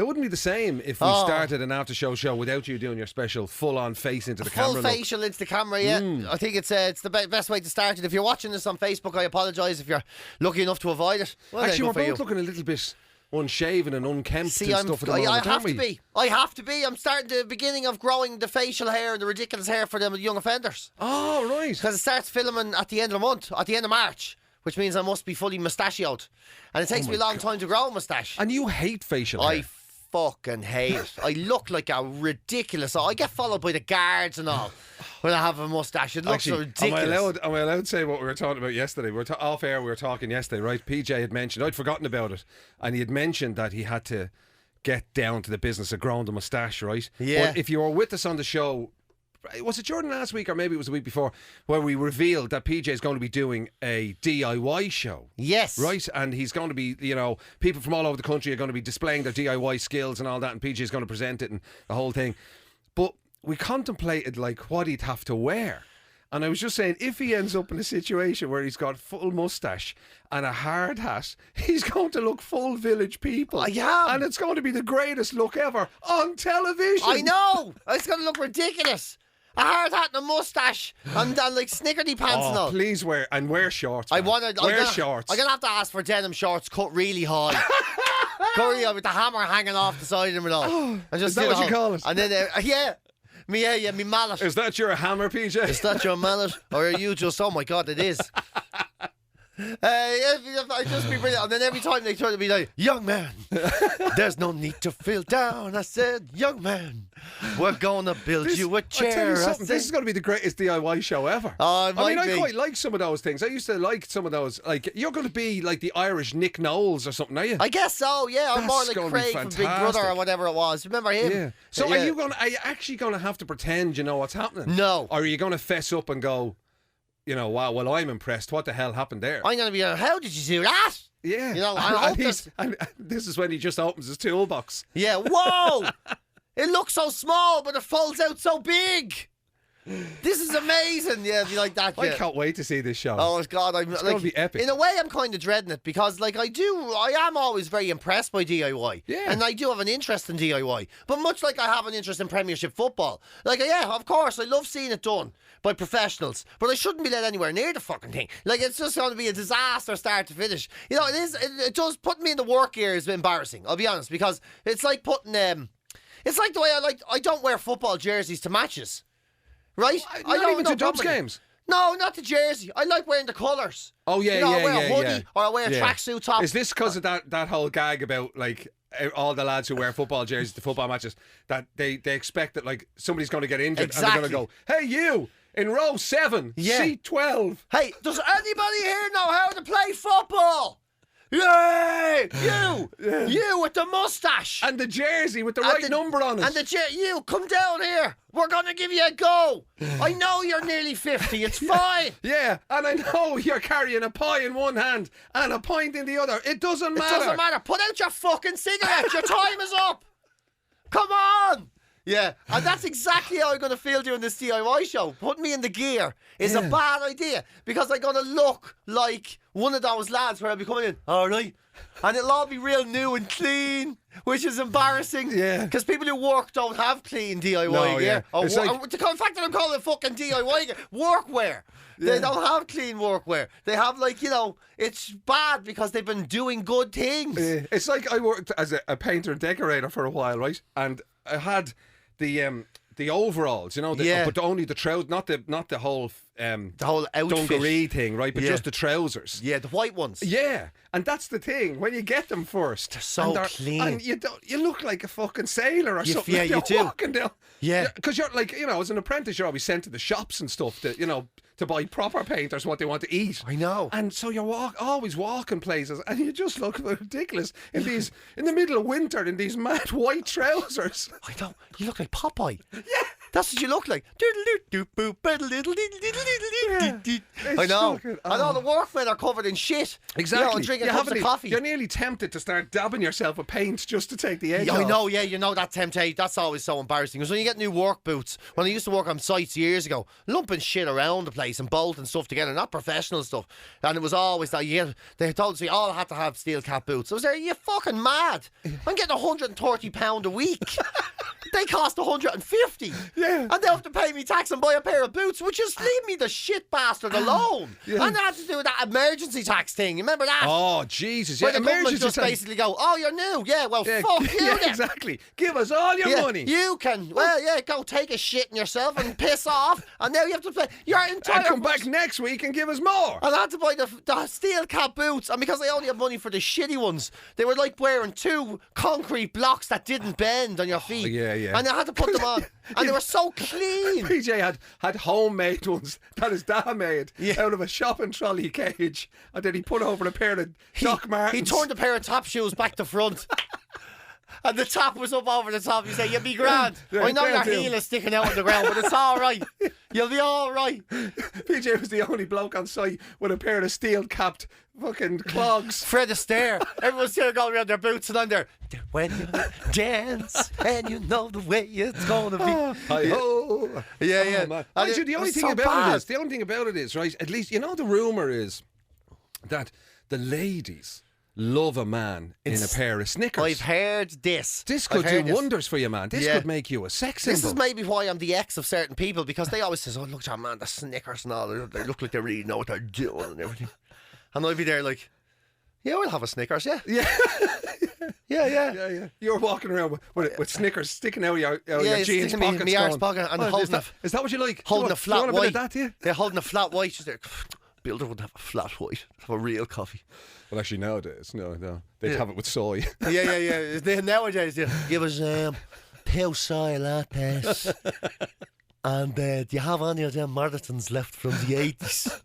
It wouldn't be the same if we started an after-show show without you doing your special full-on face into the camera. Full facial into the camera, yeah. I think it's the best way to start it. If you're watching this on Facebook, I apologise if you're lucky enough to avoid it. Well, actually, we're both looking a little bit unshaven and unkempt and stuff at the moment, I have aren't we? to be. I have to be. I'm starting the beginning of growing the facial hair and the ridiculous hair for the young offenders. Oh, right. Because it starts filming at the end of the month, at the end of March, which means I must be fully mustachioed. And it takes me a long time to grow a moustache. And you hate facial hair. I fucking hate it. I look like a ridiculous... I get followed by the guards and all when I have a moustache. It looks so ridiculous. Am I allowed to say what we were talking about yesterday? Off air, we were talking yesterday, right? PJ had mentioned, I'd forgotten about it, and he had mentioned that he had to get down to the business of growing the moustache, right? Yeah. But if you were with us on the show... Was it Jordan last week or maybe it was the week before where we revealed that PJ is going to be doing a DIY show? Yes. Right? And he's going to be, people from all over the country are going to be displaying their DIY skills and all that, and PJ is going to present it and the whole thing. But we contemplated what he'd have to wear. And I was just saying, if he ends up in a situation where he's got full moustache and a hard hat, he's going to look full Village People. Yeah. And it's going to be the greatest look ever on television. I know. It's going to look ridiculous. A hard hat and a moustache and snickerty pants and all. Please wear shorts. Wear shorts. I'm going to have to ask for denim shorts cut really high. With the hammer hanging off the side of them and all. And just Is that what you call it? And then, me mallet. Is that your hammer, PJ? Is that your mallet? Or are you just, oh my God, it is. I'd just be brilliant. And then every time they try to be like, young man, there's no need to feel down. I said, young man, we're going to build you a chair. I'll tell you something, this is going to be the greatest DIY show ever. I quite like some of those things. I used to like some of those. You're going to be like the Irish Nick Knowles or something, are you? I guess so, yeah. I'm more like Craig from Big Brother or whatever it was. Remember him? Yeah. So are you actually going to have to pretend you know what's happening? No. Or are you going to fess up and go, wow, well, I'm impressed. What the hell happened there? I'm going to be like, how did you do that? Yeah. And this is when he just opens his toolbox. Yeah, whoa! It looks so small, but it folds out so big. This is amazing. Yeah, be like that. I can't wait to see this show. Oh, God. It's going to be epic. In a way, I'm kind of dreading it because, I am always very impressed by DIY. Yeah. And I do have an interest in DIY. But much like I have an interest in Premiership football. Of course, I love seeing it done by professionals. But I shouldn't be let anywhere near the fucking thing. It's just going to be a disaster start to finish. It does put me in the work gear is embarrassing, I'll be honest, because it's like putting, it's like the way I don't wear football jerseys to matches. Right? I don't even to Dubs games. No, not the jersey. I like wearing the colours. Oh, yeah, I wear a hoodie or I wear a tracksuit top. Is this because of that whole gag about, all the lads who wear football jerseys to football matches, that they expect that, somebody's going to get injured and they're going to go, hey, you, in row 7, seat 12. Hey, does anybody here know how to play football? Yay! You with the moustache. And the jersey with the right number on it. And you, come down here. We're going to give you a go. I know you're nearly 50. It's fine. Yeah, and I know you're carrying a pie in one hand and a pint in the other. It doesn't matter. It doesn't matter. Put out your fucking cigarette. Your time is up. Come on. Yeah, and that's exactly how I'm going to feel doing this DIY show. Putting me in the gear is a bad idea because I'm going to look like one of those lads where I'll be coming in, all right, and it'll all be real new and clean, which is embarrassing. Yeah. Because people who work don't have clean DIY gear. Yeah. In fact, I'm calling it fucking DIY gear. Workwear. They don't have clean workwear. They have it's bad because they've been doing good things. It's like I worked as a painter and decorator for a while, right? And I had the overalls, but only the trousers, not the whole outfit, dungaree thing, right? But just the trousers. Yeah, the white ones. Yeah, and that's the thing. When you get them first, they're so clean, and you look like a fucking sailor or something. Yeah, you do. Walking down. Yeah, because you're as an apprentice, you're always sent to the shops and stuff to buy proper painters what they want to eat. I know. And so you're always walking places and you just look ridiculous in the middle of winter in these mad white trousers. I know. You look like Popeye. Yeah. That's what you look like. I know. I know the workmen are covered in shit. Exactly. You know, and drinking You cups of coffee. You're nearly tempted to start dabbing yourself with paint just to take the edge off. I know, yeah, you know that temptation. That's always so embarrassing. Because when you get new work boots, when I used to work on sites years ago, lumping shit around the place and bolting stuff together, not professional stuff. And it was always that they told us we all had to have steel cap boots. I was there, you fucking mad. I'm getting £130 a week. They cost 150. Yeah. And they have to pay me tax and buy a pair of boots, which just leave me the shit bastard alone. Yeah. And I had to do that emergency tax thing. You remember that? Oh, Jesus. Where Yeah, the government emergency just tax. basically go, oh, you're new. Yeah, well, Yeah, fuck you yeah, then. exactly. Give us all your Yeah, money. you can, go take a shit in yourself and piss off, and now you have to pay your entire. And come back next week and give us more. And I had to buy the steel cap boots, and because I only had money for the shitty ones, they were like wearing 2 concrete blocks that didn't bend on your feet. yeah, yeah. And I had to put them on, and they were so clean. PJ had homemade ones that his dad made out of a shopping trolley cage, and then he put over a pair of Doc Martens. He turned a pair of top shoes back to front. And the top was up over the top. You say, you'll be grand. Yeah, I know your they'll do. heel is sticking out on the ground, but it's all right. You'll be all right. PJ was the only bloke on site with a pair of steel-capped fucking clogs. Fred Astaire. Everyone's still going around their boots and on there. When you dance and you know the way it's gonna be. Hi-ho. Yeah, yeah. Man. And Mind you, the only it's thing so about bad. it is, right, at least, you know, the rumour is that the ladies love a man in a pair of Snickers. I've heard this. This I've could heard do this. wonders for you, man. This Yeah. could make you a sex symbol. This is maybe why I'm the ex of certain people, because they always say, oh, look at that man, the Snickers and all. They look like they really know what they're doing and everything. And I'll be there like, yeah, we'll have a Snickers, yeah. Yeah. Yeah, yeah. Yeah. You're walking around with Snickers sticking out of your it's jeans sticking pockets. me arse going, pocket and "Oh, holding is that what you like? holding Do a you flat want a bit white. of that, do you? They're holding a flat white. She's there. Builder wouldn't have a flat white. Have a real coffee. Well, actually, nowadays, no. They'd have it with soy. Yeah. Nowadays, give us pale soy lattes. And do you have any of them marathons left from the 80s?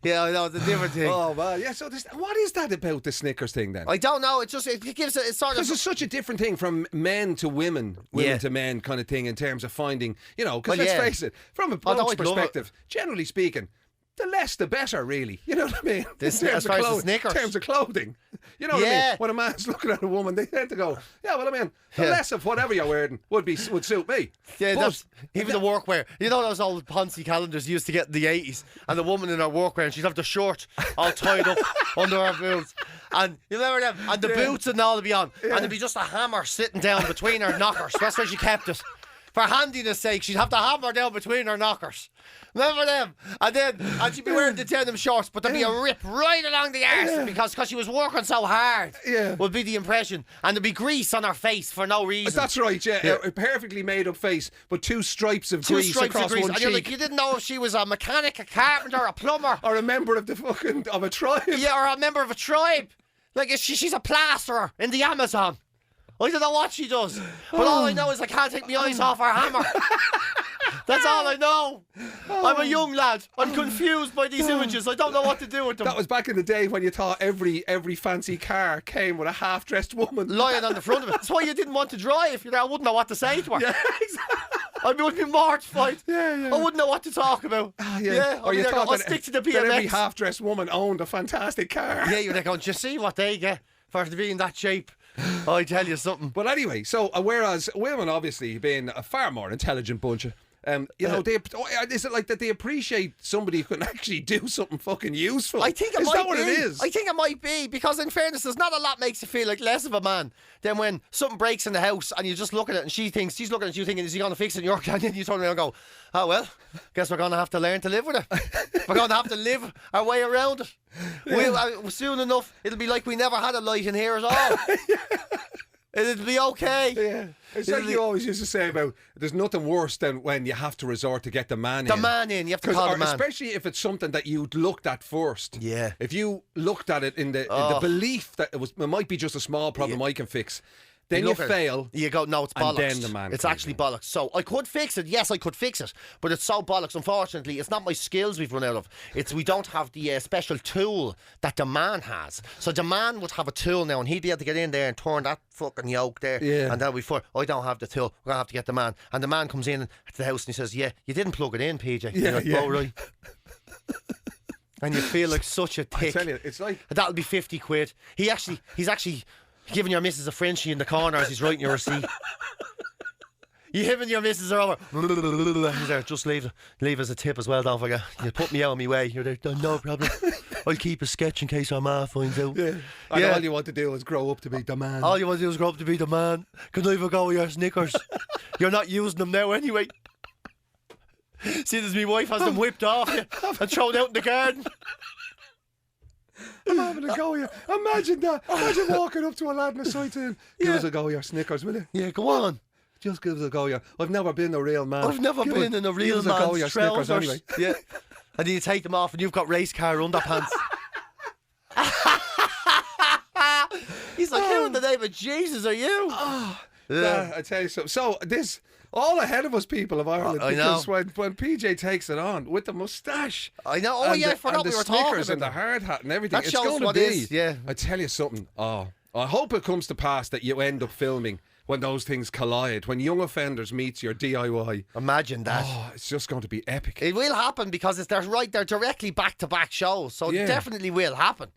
Yeah, I know, it's a different thing. Oh, man. Yeah, so what is that about the Snickers thing then? I don't know. It gives it sort of. Because it's such a different thing from men to women to men kind of thing in terms of finding, you know, because let's face it, from a Although bloke's I'd love perspective, generally speaking, the less the better, really. You know what I mean? This- in terms as far as the of Snickers. in terms of clothing. You know what I Yeah. mean? When a man's looking at a woman, they tend to go, yeah, well, I mean, the Yeah. less of whatever you're wearing would suit me. Yeah, But- that's even the workwear. You know those old Ponzi calendars you used to get in the 80s, and the woman in her workwear, and she'd have the shirt all tied up under her boots, and you remember them, and the boots and all would be on, and there'd be just a hammer sitting down between her knockers. That's where she kept it. For handiness sake, she'd have the hammer down between her knockers. Remember them? And she'd be wearing the denim shorts, but there'd be a rip right along the arse because she was working so hard. Yeah. Would be the impression, and there'd be grease on her face for no reason. That's right, yeah. A perfectly made up face, but 2 stripes of grease across one and you're like, cheek. you didn't know if she was a mechanic, a carpenter, a plumber, Or a member of of a tribe. or a member of a tribe. Like she's a plasterer in the Amazon. I don't know what she does, but all I know is I can't take my eyes off her hammer. That's all I know. I'm a young lad. I'm confused by these images. I don't know what to do with them. That was back in the day when you thought every fancy car came with a half-dressed woman. Lying on the front of it. That's why you didn't want to drive. I wouldn't know what to say to her. Yeah, exactly. I would be mortified. Yeah. I wouldn't know what to talk about. Or I'd be you there thought going, I'll that, stick to the that every BMX. half-dressed woman owned a fantastic car. Yeah, you're like, do you see what they get for to be in that shape? I tell you something. But anyway, so whereas women obviously being a far more intelligent bunch of, you know, is it like that they appreciate somebody who can actually do something fucking useful? I think it is might that what be. it is? I think it might be, because in fairness, there's not a lot makes you feel like less of a man than when something breaks in the house and you just look at it and she's looking at you thinking, is he going to fix it? And then you turn around and go, oh well, guess we're going to have to learn to live with it. We're going to have to live our way around it. Soon enough, it'll be like we never had a light in here at all. It'll be okay. Yeah. It's like you always used to say about there's nothing worse than when you have to resort to get the man in. The man in, you have to call the man. Especially if it's something that you looked at first. Yeah. If you looked at it in the belief that it might be just a small problem I can fix, Then you look at it, fail. You go, no, it's and bollocks. then the man it's comes actually in. bollocks. So I could fix it. Yes, I could fix it. But it's so bollocks. Unfortunately, it's not my skills we've run out of. It's we don't have the special tool that the man has. So the man would have a tool now, and he'd be able to get in there and turn that fucking yoke there. Yeah. And that'll be fun. I don't have the tool. We're gonna have to get the man. And the man comes in to the house and he says, "Yeah, you didn't plug it in, PJ." And you're like, yeah. "Oh, right." And you feel like such a I tick. tell you, it's like That'll be 50 quid. He's actually giving your missus a Frenchie in the corner as he's writing your receipt. Him and your missus are over. He's there, just leave us a tip as well, don't forget. You put me out of my way. You're there, no problem. I'll keep a sketch in case our ma finds out. yeah. And all you want to do is grow up to be the man. All you want to do is grow up to be the man. Can I even go with your Snickers? You're not using them now anyway. See, as my wife has them whipped off you and thrown out in the garden. I'm having a go, yeah. Imagine that. Imagine walking up to a lad in a side saying, "Give us a go, your Snickers, will you?" Yeah, go on. Just give us a go, yeah. I've never been a real man. I've never been in a real give us a go, man's your Snickers trousers. anyway. Yeah. And then you take them off and you've got race car underpants. He's like, who in the name of Jesus are you? Yeah, I tell you something. So this all ahead of us, people of Ireland, I know. because when PJ takes it on with the moustache, I know. Oh, yeah, I forgot and we were the talking Snickers about and the that. hard hat and everything, That it's shows going to what be. is, yeah. I tell you something. Oh, I hope it comes to pass that you end up filming when those things collide. When Young Offenders meets your DIY. Imagine that. Oh, it's just going to be epic. It will happen because they're directly back-to-back shows, so Yeah. it definitely will happen.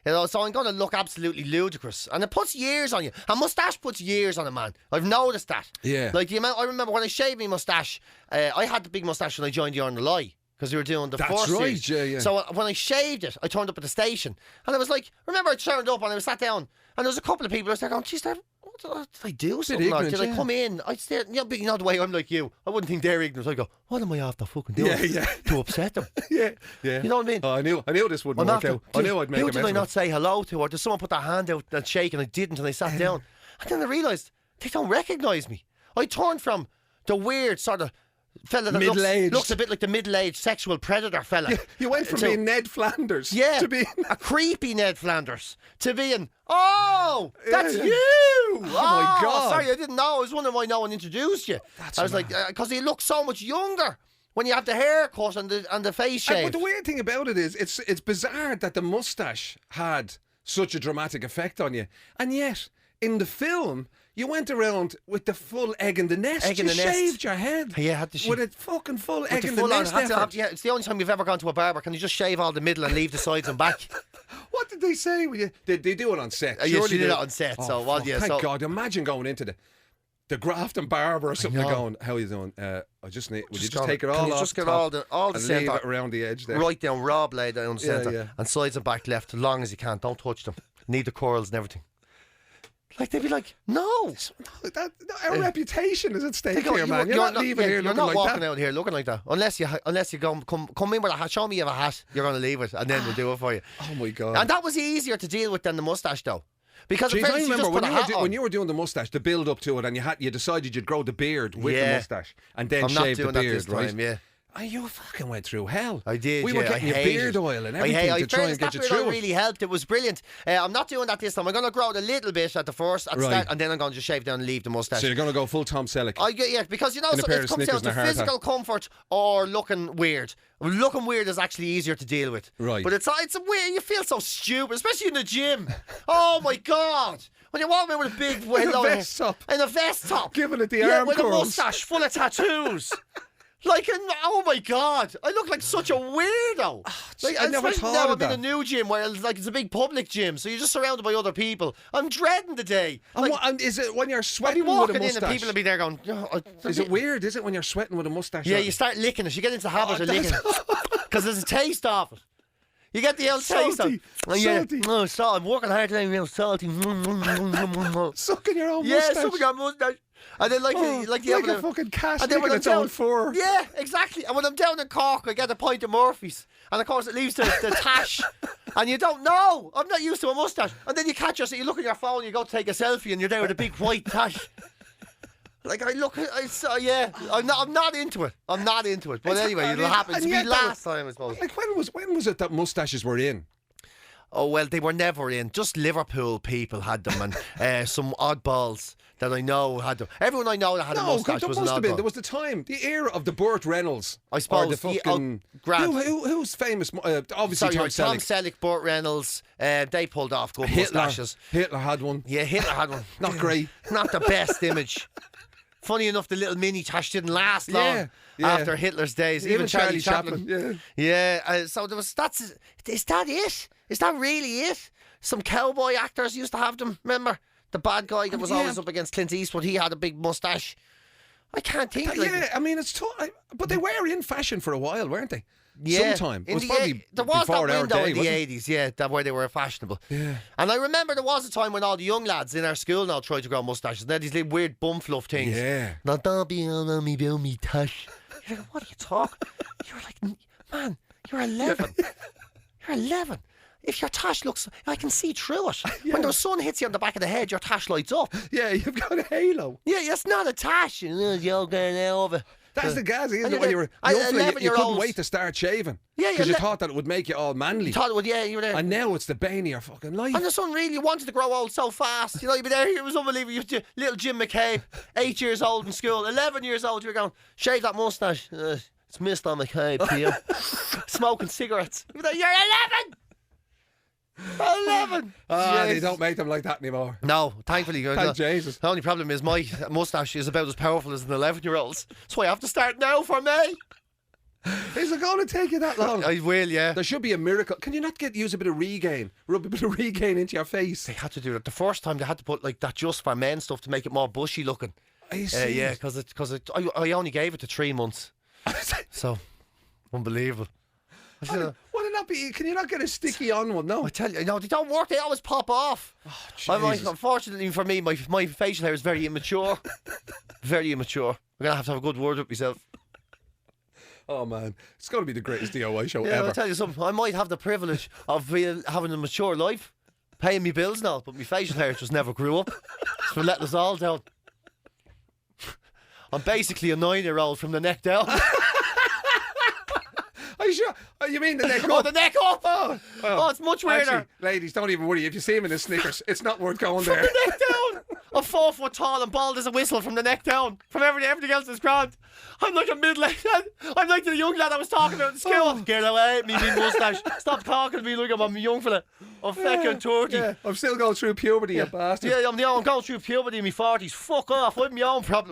You know, so I'm going to look absolutely ludicrous, and it puts years on you. A moustache puts years on a man. I've noticed that. Yeah. Like the amount. I remember when I shaved my moustache. I had the big moustache when I joined the On the Lie because we were doing the That's first right, series. yeah, yeah. So when I shaved it, I turned up at the station, and I was like, remember I turned up and I was sat down, and there was a couple of people who was there going, "Geez, did I do something? Or ignorant, did I yeah. come in? I still, but you know the way I'm like you. I wouldn't think they're ignorant. I go, what am I after fucking doing Yeah. to upset them? Yeah, yeah. You know what I mean? Oh, I knew this wouldn't I'm work after, out. I knew I'd make who a did mess I of not it. say hello to? Or did someone put their hand out and shake and I didn't and I sat down? And then I realised they don't recognise me. I turned from the weird sort of fella that Middle-aged. looks a bit like the middle-aged sexual predator fella. You went from to- being Ned Flanders yeah, to being a creepy Ned Flanders to being, oh, that's yeah. you. Oh, my God. Sorry, I didn't know. I was wondering why no one introduced you. That's I was like, because he looks so much younger when you have the haircut and the face shave. But the weird thing about it is, it's bizarre that the mustache had such a dramatic effect on you, and yet in the film you went around with the full egg in the nest. Egg in you the nest. shaved your head. Yeah, had to with a fucking full egg the in the full on, nest. had to effort. have- yeah, it's the only time you've ever gone to a barber. Can you just shave all the middle and leave the sides and back? What did they say? When you, they do it on set. Yes, Surely you did they- it on set, Oh, so, well, fuck, yeah, thank so- God. Imagine going into the Grafton barber or something, know. going, "How are you doing? I just need. Would you just gonna- take it can all you off? just the get top all the and leave centre it around the edge there? Right down, Rob lay down the centre yeah. and sides and back left as long as you can. Don't touch them. Need the curls and everything. Like they'd be like, no. Our reputation is at stake They go, here, man. You're not leaving yeah, here you're looking not like walking that. out here looking like that unless you come in with a hat. Show me you have a hat. You're going to leave it, and then we'll do it for you. Oh my God! And that was easier to deal with than the mustache, though, because Jeez, in I fairness, you remember just put when a you, hat on. when you were doing the mustache, the build up to it, and you decided you'd grow the beard with the Yeah. mustache and then I'm not shave doing the that beard, this right? time. Yeah. And you fucking went through hell. I did. We yeah, were getting I you hated beard it. oil and I everything hate- to try and that get you beard through oil it. really helped. It was brilliant. I'm not doing that this time. I'm going to grow it a little bit at the first, at the Right. start, and then I'm going to just shave down and leave the mustache. So you're going to go full Tom Selleck. Yeah, because you know In a so pair it of comes Snickers down and a to hard physical comfort or looking weird. Looking weird is actually easier to deal with. Right. But it's a weird. You feel so stupid, especially in the gym. Oh my God! When you walk in with a big In a vest top. in a vest top, Giving it the yeah, arm with curls. a mustache full of tattoos. Oh my God, I look like such a weirdo. Like, I never especially thought now of I'm in that. a new gym where it's a big public gym, so you're just surrounded by other people. I'm dreading the day. And and is it when you're I'll be sweating with a walking in and mustache? people will be there going, Is it weird? Is it when you're sweating with a mustache? Yeah, on? you start licking it. You get into the habit of that's- licking it. Because there's a taste of it. You get the old taste of Salty, it. And yeah, salty. oh, salt. I'm working hard today, real salty. Sucking your own Yeah, mustache. something got mustache. And then like Oh, the like other a fucking cat and then when licking I'm its own down, fur. Yeah, exactly. And when I'm down in Cork, I get a pint of Murphy's, and of course it leaves the tash, and you don't know. I'm not used to a mustache, and then you catch yourself. You look at your phone, you go take a selfie, and you're there with a big white tash. Like yeah, I'm not into it. I'm not into it. But anyway, it'll happen. and It'll yet be that last time, I suppose. Like when was it that mustaches were in? Oh, well, they were never in. Just Liverpool people had them, and some oddballs that I know had them. Everyone I know that had a No, moustache there was must an have been. oddball. There was the time, the era of the Burt Reynolds. I suppose. Or the fucking... Grant. Who's famous? Obviously, Sorry, Tom Tom Selleck. Selleck, Burt Reynolds, they pulled off good moustaches. Hitler had one. Yeah, Hitler had one. Not great. Not the best image. Funny enough, the little mini tash didn't last long after Hitler's days. Even Charlie Chaplin. Yeah. So there was. Is that it? Is that really it? Some cowboy actors used to have them. Remember the bad guy that was always up against Clint Eastwood? He had a big moustache. I can't think. I mean, it's but they were in fashion for a while, weren't they? Yeah, sometime. It in was the probably there was before that our window day, in the wasn't it? 80s, that where they were fashionable. Yeah. And I remember there was a time when all the young lads in our school now tried to grow moustaches. They had these little weird bum fluff things. Yeah. Now don't be on me, Bill, me tash. You're like, what are you talking? You're like, man, you're 11. You're 11. If your tash looks, I can see through it. When the sun hits you on the back of the head, your tash lights up. Yeah, you've got a halo. Yeah, it's not a tash. You're going over. That's the gas, isn't And it? When you were I- young fella, you couldn't 11-year-olds. wait to start shaving. Yeah, Because you you're thought that it would make you all manly. You thought it would, you were there. And now it's the bane of your fucking life. And the son really wanted to grow old so fast. You know, you'd be there, it was unbelievable. You had little Jim McCabe, 8 years old in school, 11 years old, you were going, shave that moustache. It's Mr. McCabe here. Smoking cigarettes. You're like, you're 11! 11! They don't make them like that anymore. No, thankfully. Thank Jesus. The only problem is my moustache is about as powerful as an 11-year-old's. That's why I have to start now for me. Is it going to take you that long? I will, yeah. There should be a miracle. Can you not use a bit of regain? Rub a bit of regain into your face? They had to do that. The first time they had to put like that just for men stuff to make it more bushy looking. Are you Yeah, serious? because I only gave it to 3 months. So, unbelievable. Would it not be? Can you not get a sticky on one? No. I tell you, no, they don't work. They always pop off. Jesus. Unfortunately for me, my facial hair is very immature. Very immature. I'm going to have a good word with myself. Oh man, it's going to be the greatest DIY show Yeah, ever. I'll tell you something. I might have the privilege of having a mature life, paying me bills now, but my facial hair just never grew up. It's for letting us all down. I'm basically a 9-year-old from the neck down. Are you sure? Oh, you mean the neck up? Oh, the neck up! Oh, it's much weirder. Actually, ladies, don't even worry. If you see him in his Snickers, it's not worth going From there. the neck down! I'm 4 foot tall and bald as a whistle from the neck down. From everything else is grand. I'm like a middle-aged lad. I'm like the young lad I was talking about in school. Get away, me moustache. Stop talking to me like I'm a young fella. I'm fucking 30. Yeah, I'm still going through puberty, you bastard. Yeah, I'm going through puberty in my 40s. Fuck off. I'm my own problem.